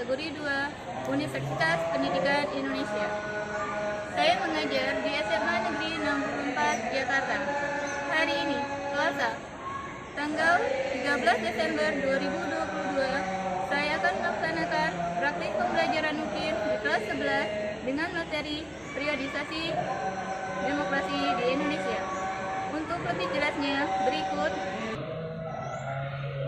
kategori 2 Universitas Pendidikan Indonesia. Saya mengajar di SMA Negeri 64 Jakarta. Hari ini, Selasa, tanggal 13 Desember 2022, saya akan melaksanakan praktik pembelajaran UKIR di kelas 11 dengan materi periodisasi demokrasi di Indonesia. Untuk lebih jelasnya, berikut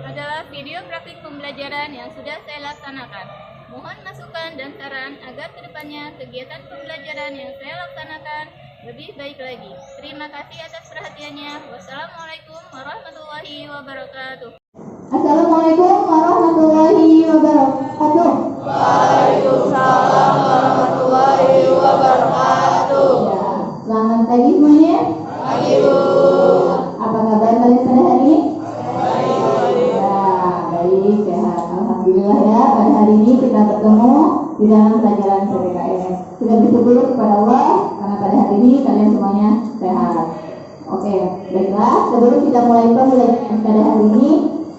adalah video praktik pembelajaran yang sudah saya laksanakan. Mohon masukan dan saran agar kedepannya kegiatan pembelajaran yang saya laksanakan lebih baik lagi. Terima kasih atas perhatiannya. Wassalamualaikum warahmatullahi wabarakatuh. Assalamualaikum warahmatullahi wabarakatuh. Waalaikumsalam warahmatullahi wabarakatuh. Ya, selamat pagi semuanya. Pagi, Bu. Apa kabar kalian pada hari ini? Baik. Ya, baik, sehat. Alhamdulillah ya, pada hari ini kita bertemu di dalam pelajaran PPKN. Sudah bersyukur kepada Allah karena pada hari ini kalian semuanya sehat. Oke, baiklah. Sebelum kita mulai pembelajaran pada hari ini,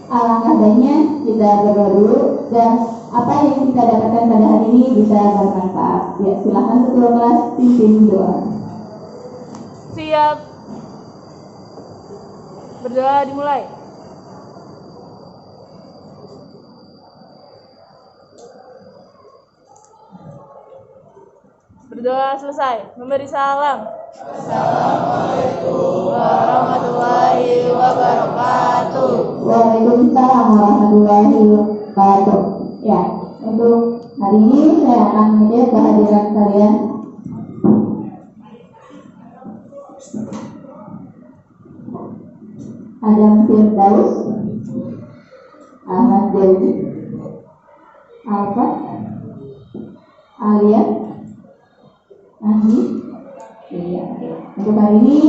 alangkah baiknya kita berdoa dulu dan apa yang kita dapatkan pada hari ini bisa bermanfaat. Ya, silakan ketua kelas pimpin doa. Siap. Berdoa dimulai. Berdoa selesai. Memberi salam. Assalamualaikum warahmatullahi wabarakatuh. Waalaikumsalam warahmatullahi wabarakatuh. Ya, untuk hari ini saya akan menjadi kehadiran kalian. Adam Firdaus, Ahmad Dewi, Alfa, Alia, Andi. Iya. Untuk hari ini,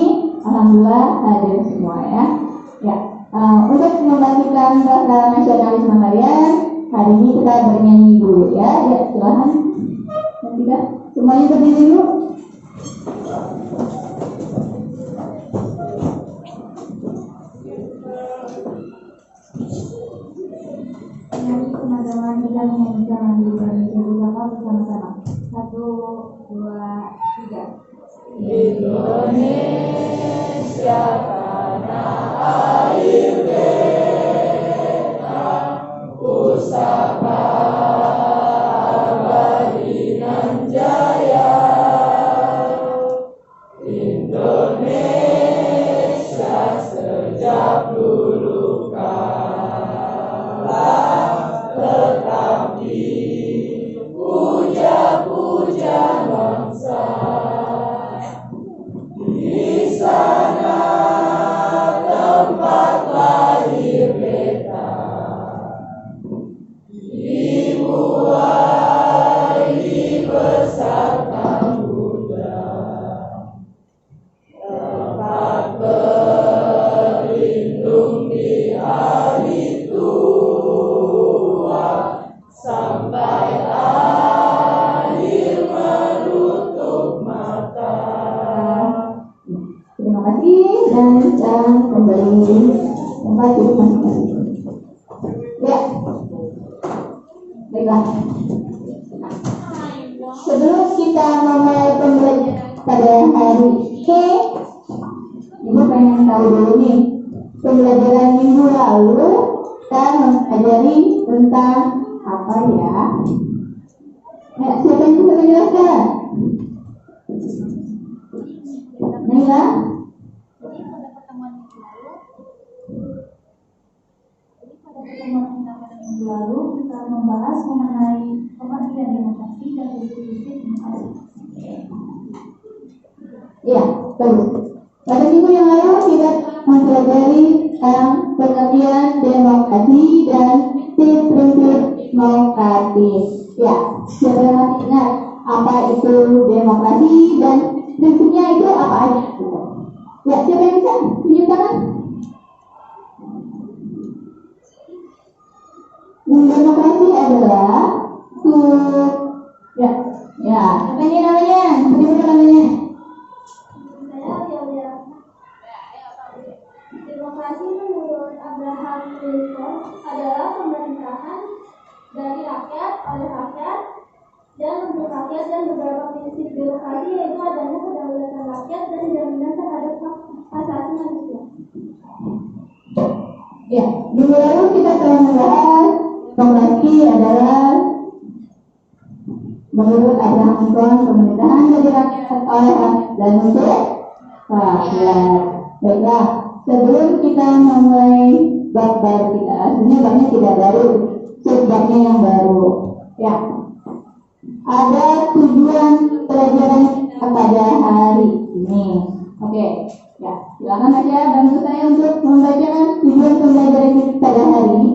alhamdulillah hadir semua ya. Ya. Untuk membagikan rasa nasionalisme kalian, hari ini kita bernyanyi dulu ya. Ya, silahkan. Dan tidak semuanya berdiri dulu. Nyanyi teman-teman kita menyanyikan lagu Indonesia bersama-sama. 1, 2, 3. Indonesia tanah air beta, pusaka abadi nan jaya. Indonesia sejak dulu kala tetap dipuja-puja bangsa. Di sana tempat lahir beta, dibuai dibesarkan Bunda, tempat berlindung di hari tua sampai akhir menutup mata. Terima kasih dan sekarang kembali tempat duduk masing-masing. Ya, baiklah. Sebelum kita memulai pembelajaran pada hari ini, Ibu pengen tahu dulu nih, pembelajaran minggu lalu kita mempelajari tentang apa ya? Ya, siapa yang bisa menjelaskan? Nila? Minggu lalu kita membahas mengenai pengertian demokrasi dan institusi demokrasi. Iya, bagus. Pada minggu yang lalu kita mempelajari tentang pengertian demokrasi dan prinsip demokratis. Ya, siapa yang masih ingat apa itu demokrasi dan prinsipnya itu apa aja? Ya, siapa yang bisa tunjuk tangan? Demokrasi adalah apa ini namanya? Bagaimana namanya? Demokrasi menurut Abraham Lincoln adalah pemerintahan dari rakyat oleh rakyat Birokrasi yaitu adanya kedaulatan rakyat dan jaminan terhadap hak asasi manusia. Ya, minggu lalu kita telah membahas demokrasi adalah menurut Abraham Lincoln pemerintahan dari rakyat oleh rakyat dan untuk rakyat. Baiklah, sebelum kita memulai bab baru kita, sebenarnya babnya tidak baru, sebabnya yang baru. Ya, ada tujuan pelajaran pada hari ini. Oke, ya, silakan aja bantu saya untuk membacakan tujuan pembelajaran kita pada hari ini.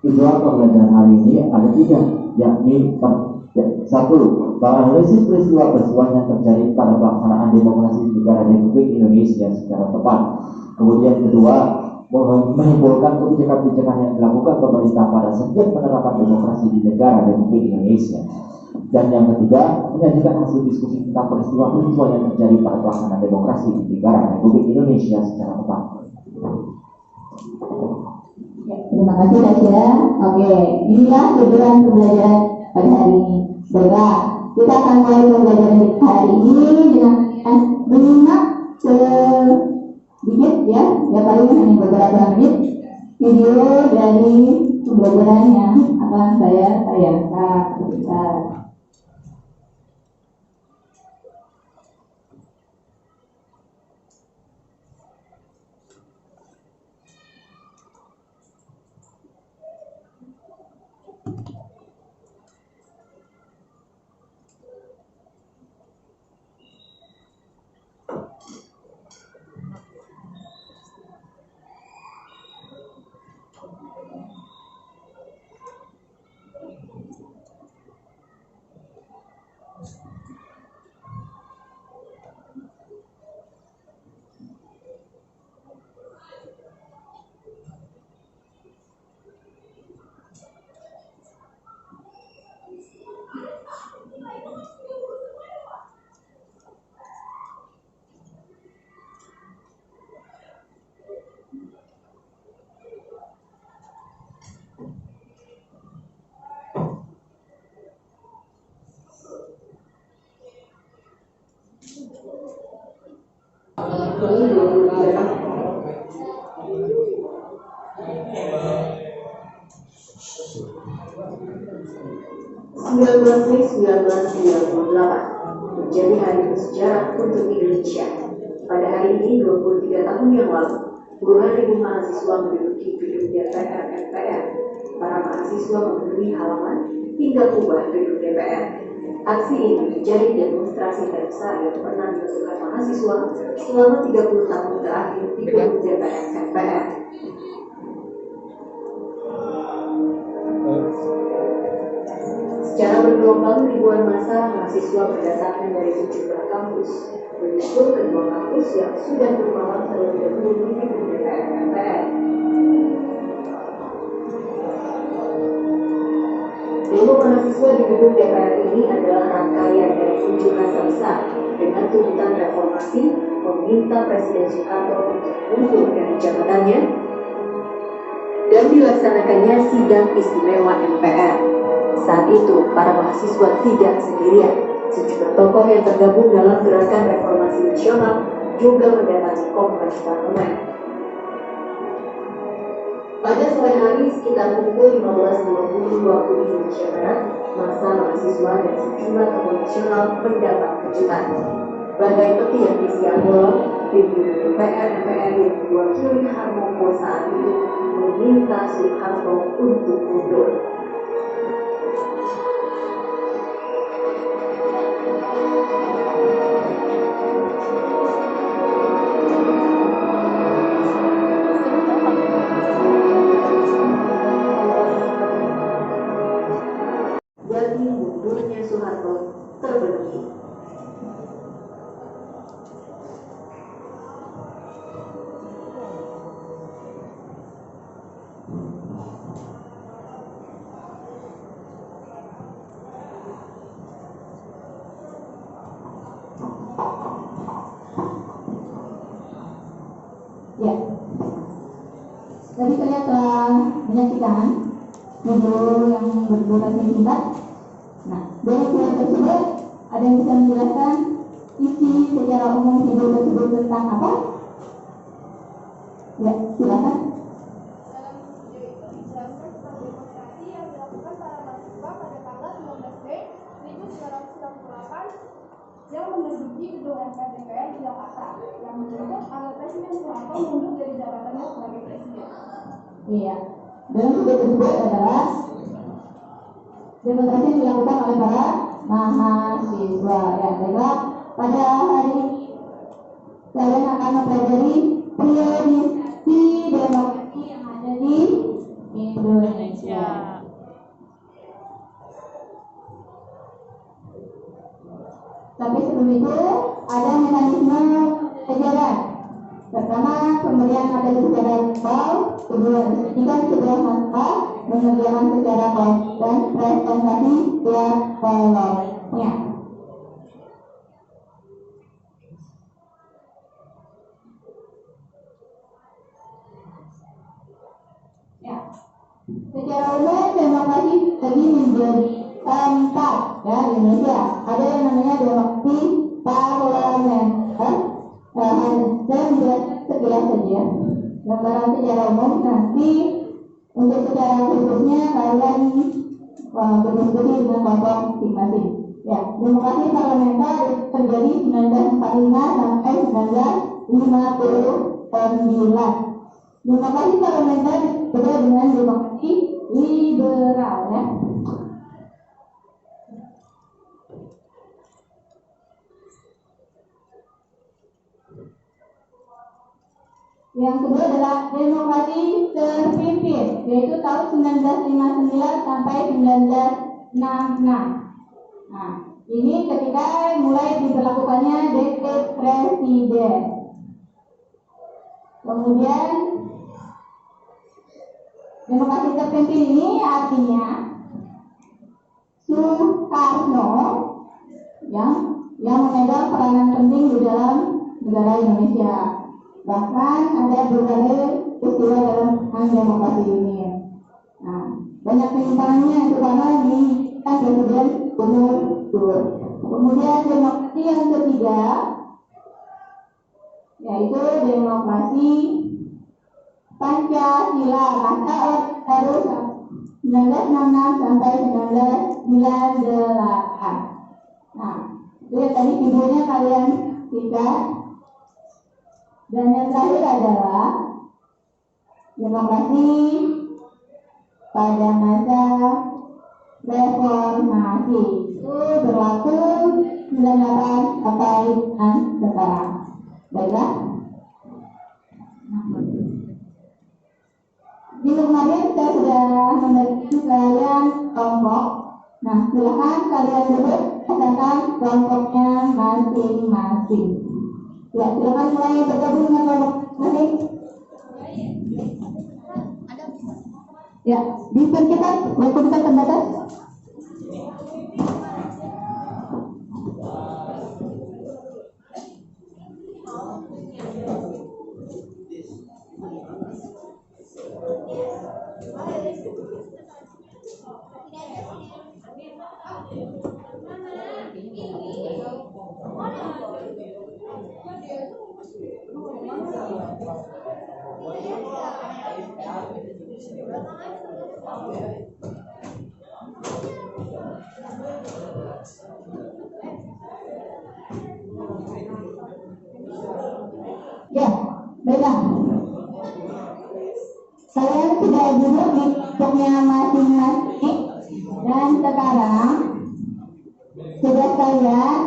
Tujuan pembelajaran hari ini ada 3, yakni satu, menganalisis peristiwa-peristiwa yang terjadi pada pelaksanaan demokrasi di negara Republik Indonesia secara tepat. Kemudian kedua, menyimpulkan kebijakan-kebijakan yang dilakukan pemerintah pada setiap penerapan demokrasi di negara Republik Indonesia. Dan yang ketiga, menyajikan hasil diskusi tentang peristiwa-peristiwa yang terjadi pada pelaksanaan demokrasi di negara Republik Indonesia secara tepat. Ya, terima kasih Tasya. Oke, inilah tujuan pembelajaran pada hari ini. Baiklah, kita akan mulai pembelajaran kita hari ini dengan menyimak sedikit ya paling hanya beberapa menit video dari pembelajaran yang akan saya tayangkan. Sebentar. Mei 1998 menjadi hari bersejarah untuk Indonesia. Pada hari ini 23 tahun yang lalu, puluhan ribu mahasiswa menduduki gedung DPR MPR. Para mahasiswa memenuhi halaman hingga kubah gedung DPR. Aksi ini menjadi demonstrasi terbesar yang pernah dilakukan mahasiswa selama 30 tahun terakhir di gedung DPR MPR. Secara bergelombang, ribuan massa mahasiswa berdatangan dari sejumlah kampus menyusul kedua kampus yang sudah bermalam terlebih dahulu di gedung DPR MPR. Demo mahasiswa di gedung DPR ini adalah rangkaian dari unjuk rasa besar dengan tuntutan reformasi, meminta Presiden Soekarno untuk mundur dari jabatannya, dan dilaksanakannya sidang istimewa MPR. Saat itu, para mahasiswa tidak sendirian. Sejumlah tokoh yang tergabung dalam gerakan reformasi nasional juga mendatangi kompleks parlemen. Pada sore hari sekitar pukul 15.50 waktu Indonesia Barat, massa mahasiswa dan sejumlah tokoh nasional mendapat kejutan. Bagai peti yang disiap bolong, pimpinan DPR MPR yang diwakili Harmoko saat itu meminta Soeharto untuk mundur. Jadi mundurnya Soeharto terpenuhi. Ya, tadi kalian telah menyaksikan video yang berdurasi singkat Nah, dari video tersebut ada yang bisa menjelaskan isi secara umum video tersebut tentang apa? Ya, silakan. Dalam video itu dijelaskan tentang demonstrasi yang dilakukan para mahasiswa pada tanggal 19 Mei 1998 yang menduduki gedung MPR DPR di Jakarta yang menuntut agar Presiden Soeharto mundur dari jabatannya sebagai presiden. Iya. Dalam video tersebut adalah demonstrasi yang dilakukan oleh para mahasiswa. Ya, baiklah. Pada hari ini kalian akan mempelajari priorisasi demokrasi yang ada di Indonesia. Tapi sebelum itu ada mekanisme pelajaran. Pertama, pemberian materi secara verbal, kedua, disediakan sebuah masalah, mengerjakan secara dan presentasi tiap kelompoknya. Ya, secara umum demokrasi bagi menjadi empat ya di Indonesia. Ada yang namanya demokrasi parlementer. Saya menjelaskan sekilas saja gambaran secara umum. Nanti untuk secara khususnya kalian berdiskusi dengan kelompok masing-masing. Ya, demokrasi parlementer terjadi 1945 sampai 1959. Demokrasi parlementer berbeda dengan demokrasi liberal ya. Yang kedua adalah demokrasi terpimpin, yaitu tahun 1959 sampai 1966. Nah, ini ketika mulai diberlakukannya dekret presiden. Kemudian demokrasi terpimpin ini artinya Soekarno yang memegang peranan penting di dalam negara Indonesia. Bahkan ada berbagai peristiwa dalam demokrasi ini. Nah, banyak penyimpangannya itu karena di presiden umur. Kemudian demokrasi yang ketiga yaitu demokrasi Pancasila masa baru 1966 sampai 1998. Nah, itu ya tadi videonya kalian lihat. Dan yang terakhir adalah demokrasi pada masa reformasi. Itu berlaku 98 sampai sekarang. Baiklah. Minggu kemarin saya sudah memberikan kalian kelompok. Nah, silakan kalian duduk berdasarkan kelompoknya masing-masing. Ya, silakan mulai bergabung dengan kelompok masing. Ya, dipercepat waktu kita terbatas. Ya, baiklah. Kalian sudah duduk di kelompoknya masing-masing dan sekarang tugas kalian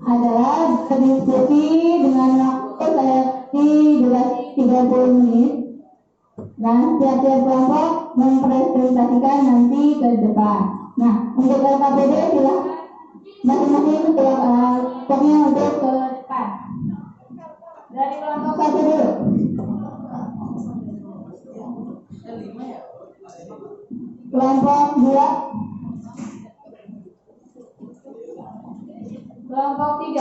adalah berdiskusi dengan waktu saya di durasi 30 menit dan tiap-tiap kelompok mempresentasikan nanti ke depan. Nah, untuk LKPD silakan masing-masing kelompoknya untuk ke depan. Dari kelompok satu dulu. Kelompok 2. Kelompok 3.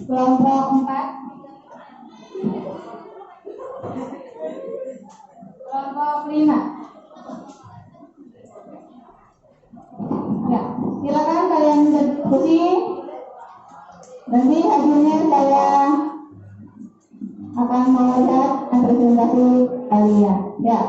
Kelompok 4. Kelompok Kelompok 5. Ya, silakan kalian berdiskusi. Nanti hasilnya saya akan melihat presentasi kalian. Ya.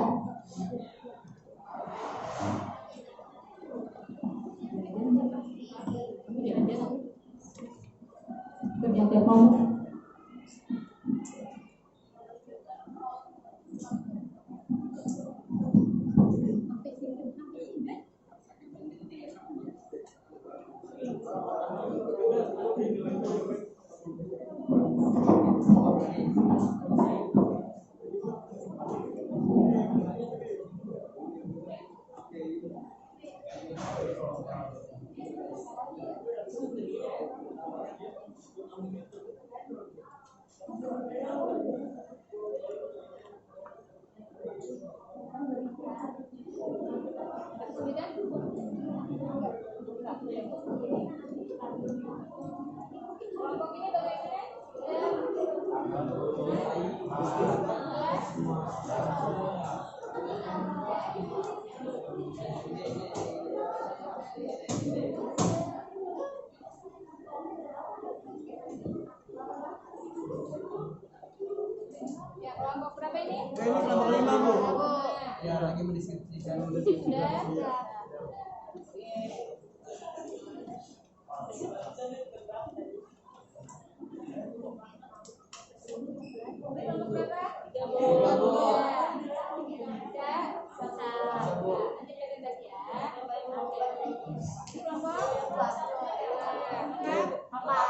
Ya, kelompok berapa ini? Ini kelompok 5, Bu. Oh. Ya, lagi mendiskusikan. Sudah.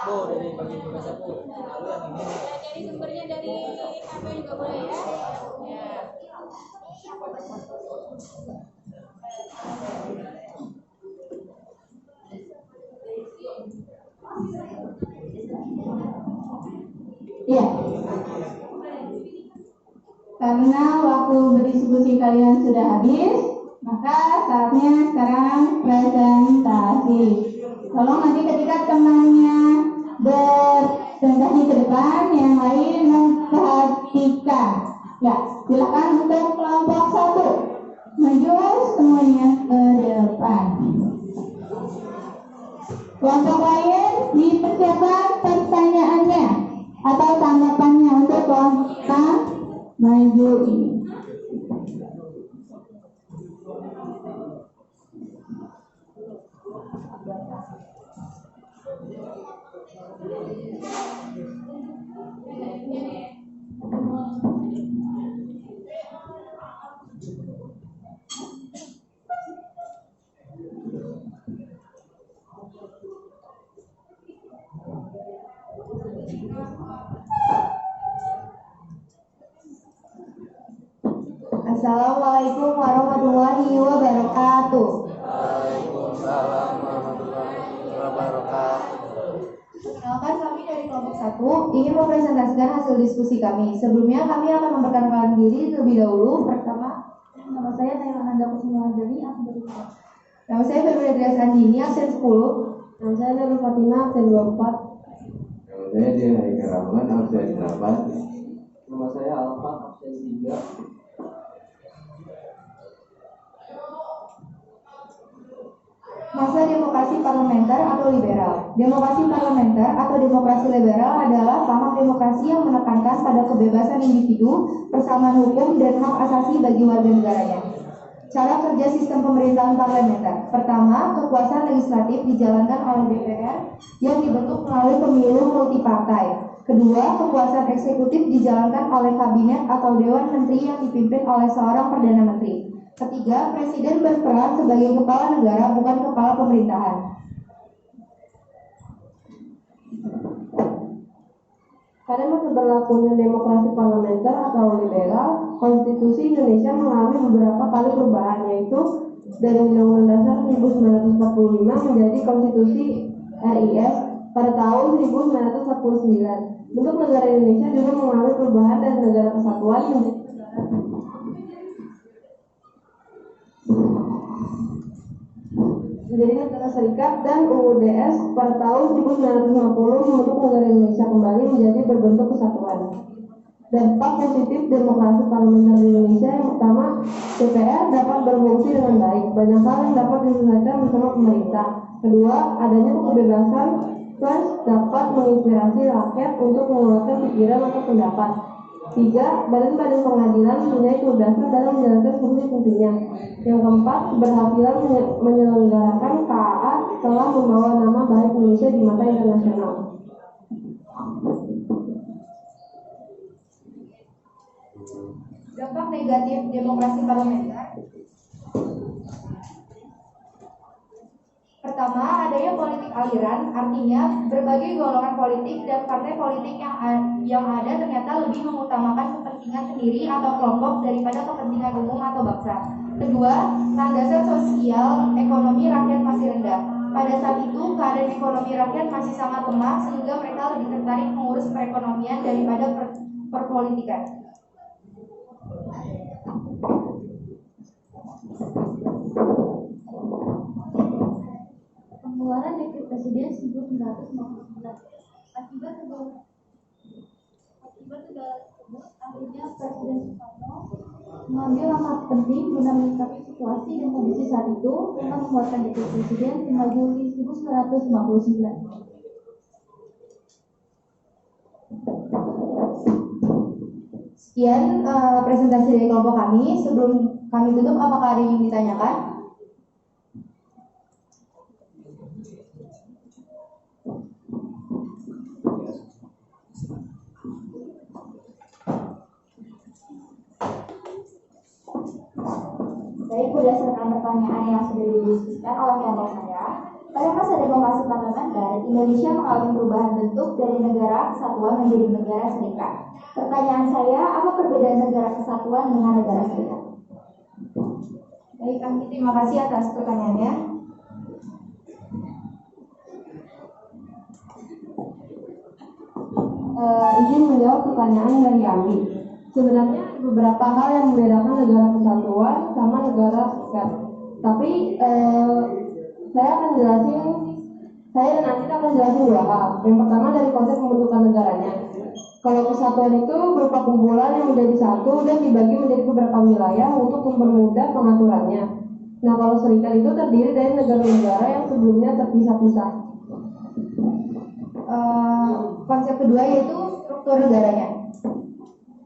Bu, dari bagi tugasnya, Bu. Lalu yang ini. Cari sumbernya dari HP juga boleh ya. Ya. Iya. Karena waktu berdiskusi kalian sudah habis, maka saatnya sekarang presentasi. Tolong nanti ketika temannya berpresentasi ke depan, yang lain memperhatikan. Ya, silakan untuk kelompok 1 maju semuanya ke depan. Kelompok lain dipersiapkan pertanyaannya atau tanggapannya untuk kelompok maju ini. Assalamualaikum warahmatullahi wabarakatuh. Waalaikumsalam warahmatullahi wabarakatuh. Perkenalkan, kami dari kelompok 1 ingin mempresentasikan hasil diskusi kami. Sebelumnya kami akan memperkenalkan diri terlebih dahulu. Pertama, nama saya Nailananda Kusumawardani, absen 2. Nama saya Febri Andini, absen 10. Nama saya Nurul Fatimah, absen 24. Nama saya Dia Haikal Rahman, absen 8. Nama saya Alfa, absen 3. Masa demokrasi parlementer atau liberal. Demokrasi parlementer atau demokrasi liberal adalah paham demokrasi yang menekankan pada kebebasan individu, persamaan hukum, dan hak asasi bagi warga negaranya. Cara kerja sistem pemerintahan parlementer. Pertama, kekuasaan legislatif dijalankan oleh DPR yang dibentuk melalui pemilu multipartai. Kedua, kekuasaan eksekutif dijalankan oleh kabinet atau dewan menteri yang dipimpin oleh seorang perdana menteri. Ketiga, presiden berperan sebagai kepala negara, bukan kepala pemerintahan. Pada masa berlakunya demokrasi parlementer atau liberal, konstitusi Indonesia mengalami beberapa kali perubahan, yaitu dari Undang-Undang Dasar 1945 menjadi Konstitusi RIS pada tahun 1949. Bentuk negara Indonesia juga mengalami perubahan dari negara kesatuan menjadi negara serikat, dan UUDS pada tahun 1950 membentuk negara Indonesia kembali menjadi berbentuk kesatuan. Dampak positif demokrasi parlementer di Indonesia yang pertama, DPR dapat berfungsi dengan baik. Banyak hal yang dapat diselesaikan bersama pemerintah. Kedua, adanya kebebasan pers dapat menginspirasi rakyat untuk mengeluarkan pikiran atau pendapat. Tiga, badan-badan pengadilan mempunyai kebebasan dalam menjalankan fungsi-fungsinya. Yang keempat, keberhasilan menyelenggarakan KAA telah membawa nama baik Indonesia di mata internasional. Dampak negatif demokrasi parlementer. Pertama, adanya politik aliran, artinya berbagai golongan politik dan partai politik yang ada ternyata lebih mengutamakan kepentingan sendiri atau kelompok daripada kepentingan umum atau bangsa. Kedua, landasan sosial ekonomi rakyat masih rendah. Pada saat itu, keadaan ekonomi rakyat masih sangat lemah sehingga mereka lebih tertarik mengurus perekonomian daripada perpolitikan. Pengeluaran dekret Presiden 1959. Akibat segala tersebut, akhirnya Presiden Soekarno mengambil langkah penting guna menyikapi situasi dan kondisi saat itu dengan mengeluarkan dekret Presiden 5 Juli 1959. Sekian presentasi dari kelompok kami. Sebelum kami tutup, apakah ada yang ditanyakan? Baik, berdasarkan pertanyaan yang sudah didiskusikan oleh kelompok saya, pada masa demokrasi parlementer, Indonesia mengalami perubahan bentuk dari negara kesatuan menjadi negara serikat. Pertanyaan saya, apa perbedaan negara kesatuan dengan negara serikat? Baik, Anggi, terima kasih atas pertanyaannya. Izin menjawab pertanyaan dari Anggi. Sebenarnya ada beberapa hal yang membedakan negara kesatuan sama negara serikat. Tapi saya dan Anggi akan jelasin dua hal. Yang pertama dari konsep pembentukan negaranya. Kalau kesatuan itu berupa kumpulan yang menjadi satu dan dibagi menjadi beberapa wilayah untuk mempermudah pengaturannya. Nah, kalau serikat itu terdiri dari negara-negara yang sebelumnya terpisah-pisah. Konsep kedua yaitu struktur negaranya.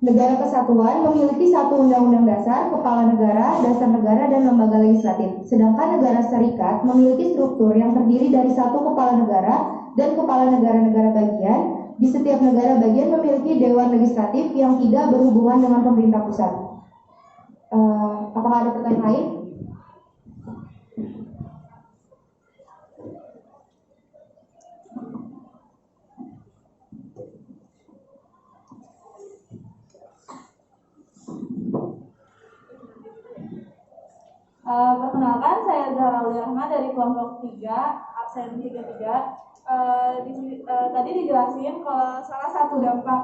Negara kesatuan memiliki satu undang-undang dasar, kepala negara, dasar negara, dan lembaga legislatif. Sedangkan negara serikat memiliki struktur yang terdiri dari satu kepala negara dan kepala negara-negara bagian. Di setiap negara bagian memiliki dewan legislatif yang tidak berhubungan dengan pemerintah pusat. Apakah ada pertanyaan lain? Perkenalkan, saya Zahra Rahma dari kelompok 3, absen 33. Tadi dijelasin kalau salah satu dampak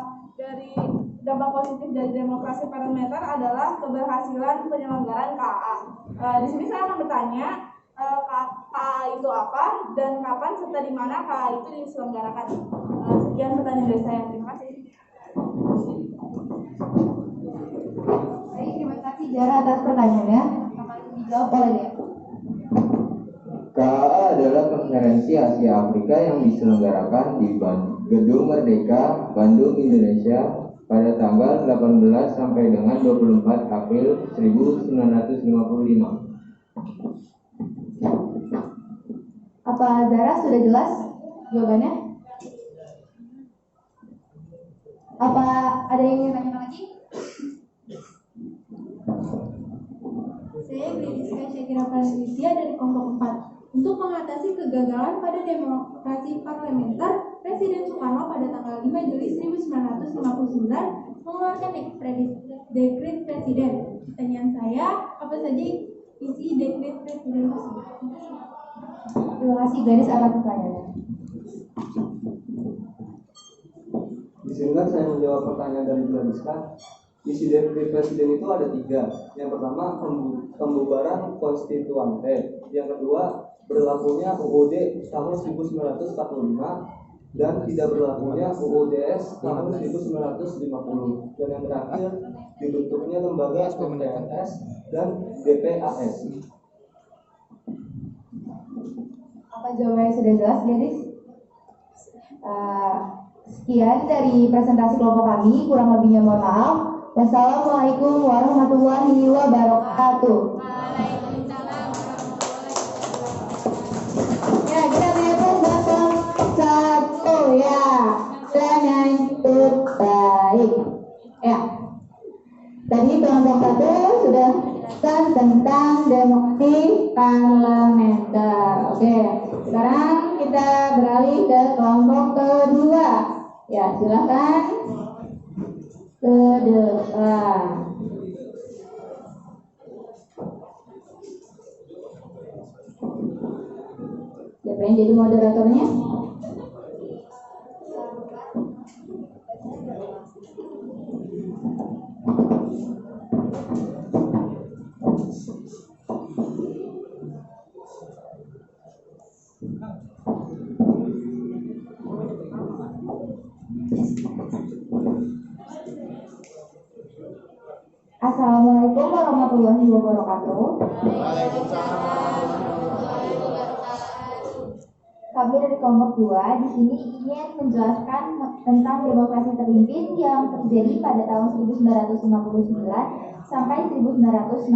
positif dari demokrasi parlementer adalah keberhasilan penyelenggaraan KAA. Di sini saya akan bertanya, KAA itu apa dan kapan serta di mana KAA itu diselenggarakan? Sekian pertanyaan dari saya. Terima kasih. Baik, terima kasih Zahra atas pertanyaannya. Dijawab oleh dia. KAA adalah konferensi Asia Afrika yang diselenggarakan di Gedung Merdeka, Bandung, Indonesia pada tanggal 18 sampai dengan 24 April 1955. Apa Zahra sudah jelas jawabannya? Apa ada yang ingin tanyakan lagi? Saya Gridiska Syakira Pranisia dari kelompok 4. Untuk mengatasi kegagalan pada demokrasi parlementer, Presiden Soekarno pada tanggal 5 Juli 1959 mengeluarkan dekret Presiden. Pertanyaan saya, apa saja isi dekret Presiden tersebut? Terima kasih Garis atas pertanyaannya. Izinkan saya menjawab pertanyaan dari Gridiska. Isi dekret Presiden itu ada 3. Yang pertama, pembubaran konstituante. Yang kedua, berlakunya UUD tahun 1945. dan tidak berlakunya UU DS tahun 1950, dan yang terakhir dibentuknya lembaga PPNS dan DPAS. Apa jawabannya sudah jelas, gadis? Sekian dari presentasi kelompok kami, kurang lebihnya mohon maaf. Wassalamualaikum warahmatullahi wabarakatuh. Ya, kita bebas datang satu ya, dengan baik. Ya, tadi kelompok satu sudah kan tentang demokrasi parlementer. Oke, sekarang kita beralih ke kelompok kedua. Ya, silakan ke depan. Siapa yang jadi moderatornya? Assalamualaikum warahmatullahi wabarakatuh. Kami dari kelompok 2 di sini ingin menjelaskan tentang demokrasi terpimpin yang terjadi pada tahun 1959 sampai 1965.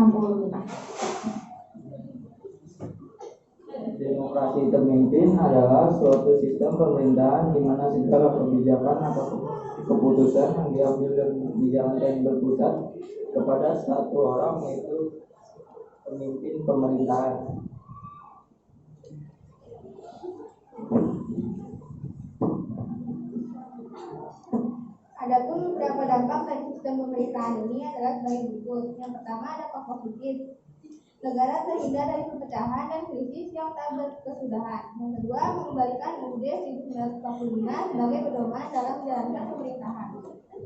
Demokrasi terpimpin adalah suatu sistem pemerintahan di mana segala kebijakan atau keputusan yang diambil dan dijalankan berpusat kepada satu orang, yaitu pemimpin pemerintahan. Adapun beberapa dampak dari sistem pemerintahan ini adalah sebagai berikut. Yang pertama, dampak positif. Negara terhindar dari perpecahan dan krisis yang tak berkesudahan. Yang kedua, mengembalikan UUD 1945 sebagai pedoman dalam menjalankan pemerintahan.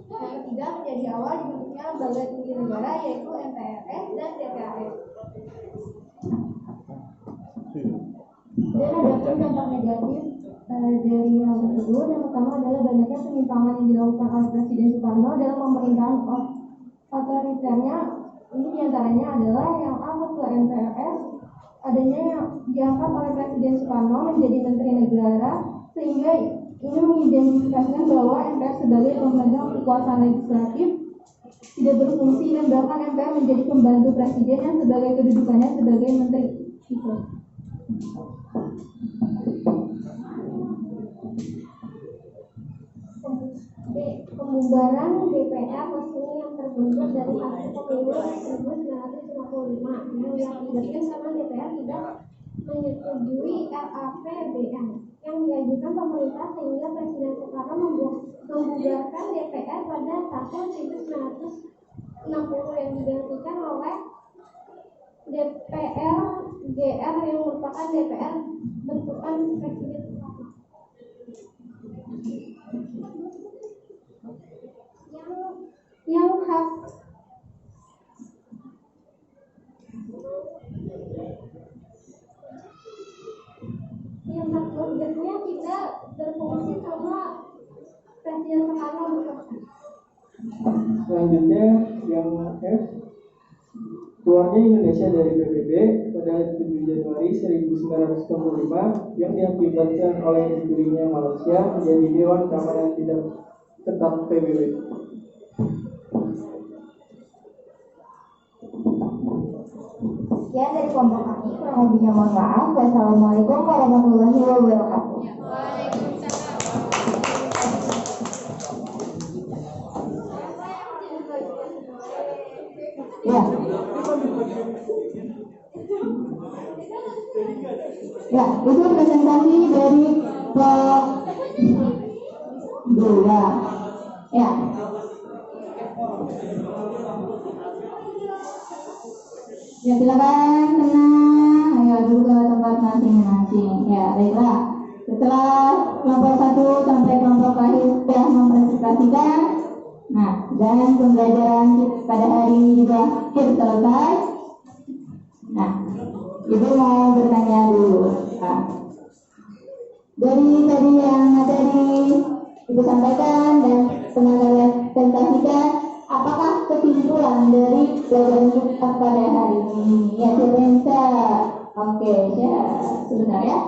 Yang ketiga, menjadi awal dibentuknya lembaga tinggi negara, yaitu MPRS dan DPAS. Dan ada pun dampak negatif dari hal tersebut. Yang pertama adalah banyaknya penyimpangan yang dilakukan oleh Presiden Soekarno dalam pemerintahan otoriternya. Ini diantaranya adalah yang ketua MPRS, adanya yang diangkat oleh Presiden Soekarno menjadi Menteri Negara, sehingga ini mengidentifikasikan bahwa MPR sebagai pemegang kekuasaan legislatif tidak berfungsi, dan bahkan MPR menjadi pembantu Presiden yang sebagai kedudukannya sebagai Menteri itu. Pembubaran DPR resmi yang terbentuk dari hasil pemilu 1955 yang diakibatkan karena DPR tidak menyetujui RAPBN yang diajukan pemerintah, sehingga Presiden Soekarno membubarkan DPR pada tahun 1960 yang digantikan oleh DPR GR yang merupakan DPR bentukan Presiden Soekarno. Yang hakikatnya tidak berfungsi karena Presiden Soekarno bekerja. Selanjutnya yang F, keluarnya Indonesia dari PBB pada 7 Januari 1965 yang diakibatkan oleh dipilihnya Malaysia menjadi Dewan Keamanan Tidak Tetap PBB. Sekian dari kelompok kami, kurang lebihnya mohon maaf. Wassalamualaikum warahmatullahi wabarakatuh. Ya. Ya, itu presentasi dari kelompok 2. Ya. Ya, silakan tenang. Ayo duduk ke tempat masing-masing. Ya, baiklah. Setelah kelompok 1 sampai kelompok akhir sudah mempresentasikan, nah, dan pembelajaran pada hari ini juga akhir selesai. Nah, Ibu mau bertanya dulu. Nah, Dari tadi yang ada Ibu sampaikan dan pernah kalian presentasikan, apakah kesimpulan dari pelajaran kita pada hari ini? Ya, siapa yang bisa? Oke, ya, sebentar ya.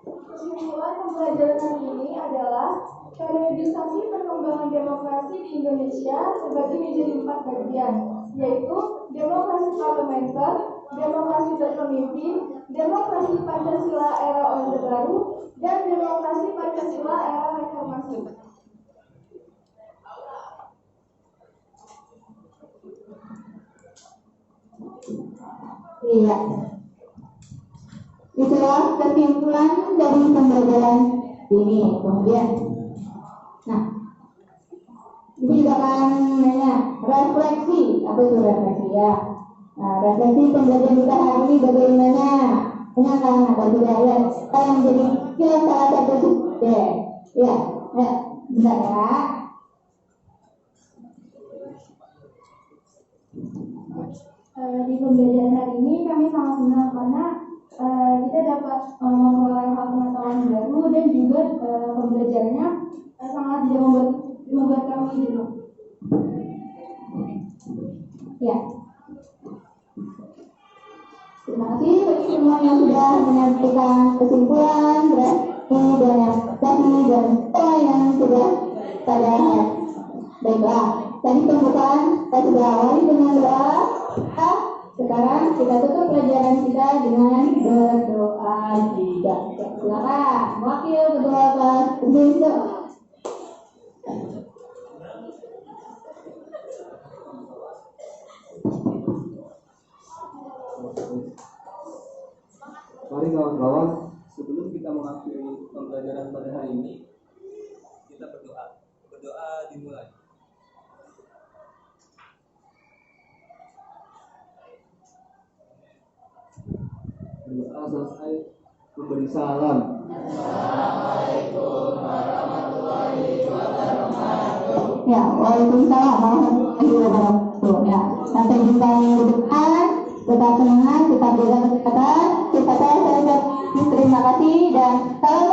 Kesimpulan pembelajaran hari ini adalah periodisasi perkembangan demokrasi di Indonesia terbagi menjadi 4 bagian, yaitu demokrasi parlementer, demokrasi terpemimpin, demokrasi Pancasila era Orde Baru, dan demokrasi Pancasila era reformasi. Iya. Itulah kesimpulan dari pembelajaran ini. Kemudian, nah, ini juga akan nanya refleksi. Apa itu refleksi ya? Nah, refleksi pembelajaran kita hari ini bagaimana? Ingatkan atau tidak ya? Kita yang menjadi kilas salah satu subjek. Ya, bentar ya. Di pembelajaran hari ini kami sangat senang karena kita dapat memperoleh hal pengetahuan baru dan juga pembelajarannya sangat tidak membuat kami jenuh. Ya. Terima kasih bagi semua yang sudah menyampaikan kesimpulan berarti dan yang tadi dan semua yang sudah pada baiklah. Tadi pembukaan kita sudah awali dengan doa. Sekarang kita tutup pelajaran kita dengan berdoa juga. Silakan wakil ketua kelas Indonesia. Mari kawan-kawan, sebelum kita mengakhiri pembelajaran pada hari ini, kita berdoa. Berdoa dimulai. Berdoa selesai, memberi salam. Assalamualaikum warahmatullahi wabarakatuh. Ya, waalaikumsalam warahmatullahi wabarakatuh. Ya, sampai jumpa minggu depan. Tetap semangat, tetap jaga kesehatan. Terima kasih dan salam